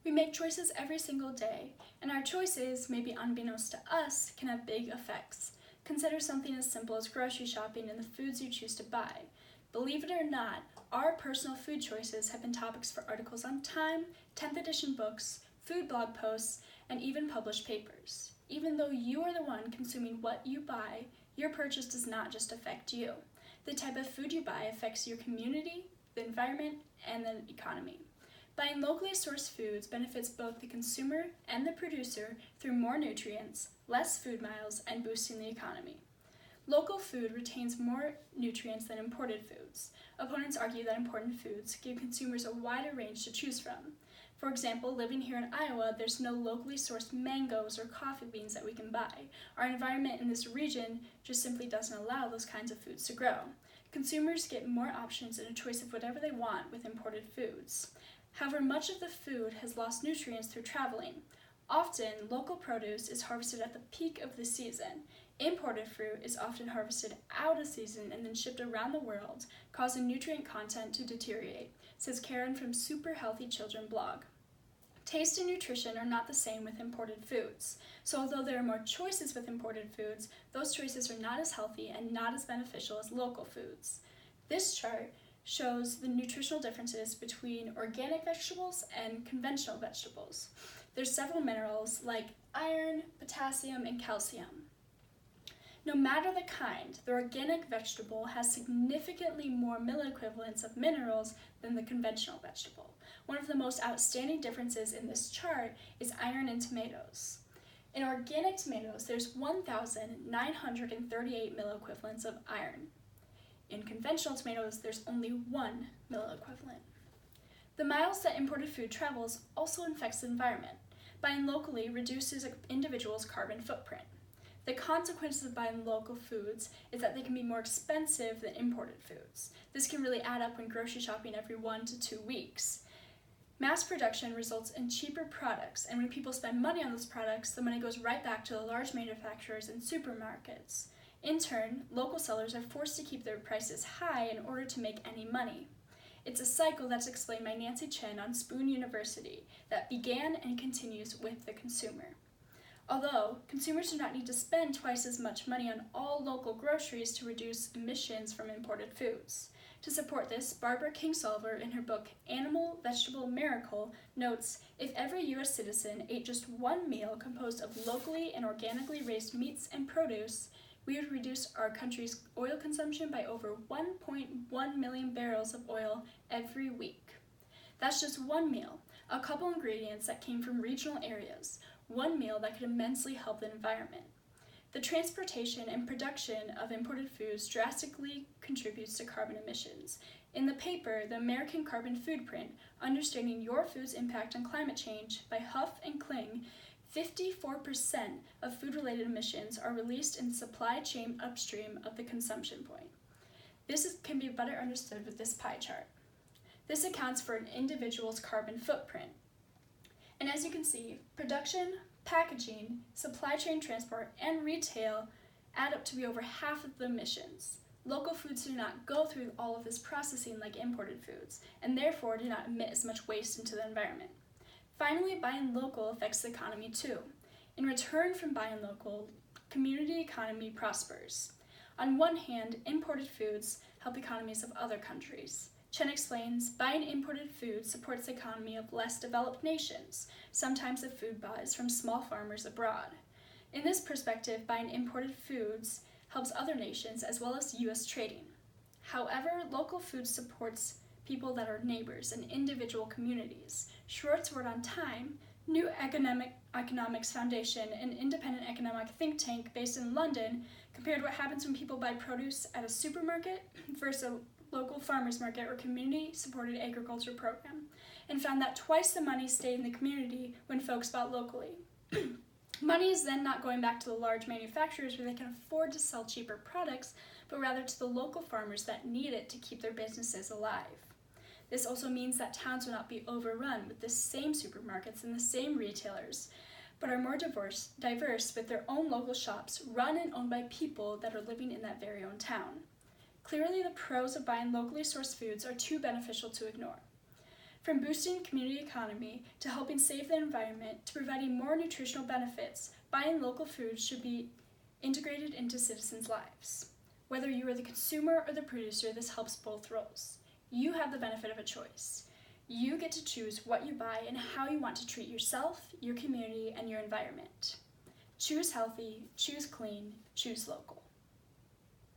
We make choices every single day, and our choices, maybe unbeknownst to us, can have big effects. Consider something as simple as grocery shopping and the foods you choose to buy. Believe it or not, our personal food choices have been topics for articles on Time, 10th edition books, food blog posts, and even published papers. Even though you are the one consuming what you buy, your purchase does not just affect you. The type of food you buy affects your community, the environment, and the economy. Buying locally sourced foods benefits both the consumer and the producer through more nutrients, less food miles, and boosting the economy. Local food retains more nutrients than imported foods. Opponents argue that imported foods give consumers a wider range to choose from. For example, living here in Iowa, there's no locally sourced mangoes or coffee beans that we can buy. Our environment in this region just simply doesn't allow those kinds of foods to grow. Consumers get more options and a choice of whatever they want with imported foods. However, much of the food has lost nutrients through traveling. Often, local produce is harvested at the peak of the season. Imported fruit is often harvested out of season and then shipped around the world, causing nutrient content to deteriorate, says Karen from Super Healthy Children blog. Taste and nutrition are not the same with imported foods. So although there are more choices with imported foods, those choices are not as healthy and not as beneficial as local foods. This chart shows the nutritional differences between organic vegetables and conventional vegetables. There's several minerals like iron, potassium, and calcium. No matter the kind, the organic vegetable has significantly more milliequivalents of minerals than the conventional vegetable. One of the most outstanding differences in this chart is iron in tomatoes. In organic tomatoes, there's 1,938 milliequivalents of iron. In conventional tomatoes, there's only 1 milliequivalent. The miles that imported food travels also affects the environment. Buying locally reduces an individual's carbon footprint. The consequences of buying local foods is that they can be more expensive than imported foods. This can really add up when grocery shopping every 1 to 2 weeks. Mass production results in cheaper products, and when people spend money on those products, the money goes right back to the large manufacturers and supermarkets. In turn, local sellers are forced to keep their prices high in order to make any money. It's a cycle that's explained by Nancy Chen on Spoon University that began and continues with the consumer. Although, consumers do not need to spend twice as much money on all local groceries to reduce emissions from imported foods. To support this, Barbara Kingsolver, in her book Animal Vegetable Miracle, notes, if every U.S. citizen ate just one meal composed of locally and organically raised meats and produce, we would reduce our country's oil consumption by over 1.1 million barrels of oil every week. That's just one meal, a couple ingredients that came from regional areas, one meal that could immensely help the environment. The transportation and production of imported foods drastically contributes to carbon emissions. In the paper, The American Carbon Footprint, Understanding Your Food's Impact on Climate Change by Huff and Kling, 54% of food-related emissions are released in the supply chain upstream of the consumption point. This can be better understood with this pie chart. This accounts for an individual's carbon footprint. And as you can see, production, packaging, supply chain transport, and retail add up to be over half of the emissions. Local foods do not go through all of this processing like imported foods, and therefore do not emit as much waste into the environment. Finally, buying local affects the economy too. In return from buying local, community economy prospers. On one hand, imported foods help economies of other countries. Chen explains, buying imported food supports the economy of less developed nations. Sometimes the food bought is from small farmers abroad. In this perspective, buying imported foods helps other nations as well as U.S. trading. However, local food supports people that are neighbors and individual communities. Schwartz wrote on Time, New Economics Foundation, an independent economic think tank based in London, compared what happens when people buy produce at a supermarket versus a local farmers market or community-supported agriculture program, and found that twice the money stayed in the community when folks bought locally. Money is then not going back to the large manufacturers where they can afford to sell cheaper products, but rather to the local farmers that need it to keep their businesses alive. This also means that towns will not be overrun with the same supermarkets and the same retailers, but are more diverse with their own local shops run and owned by people that are living in that very own town. Clearly, the pros of buying locally sourced foods are too beneficial to ignore. From boosting community economy to helping save the environment to providing more nutritional benefits, buying local food should be integrated into citizens' lives. Whether you are the consumer or the producer, this helps both roles. You have the benefit of a choice. You get to choose what you buy and how you want to treat yourself, your community, and your environment. Choose healthy, choose clean, choose local.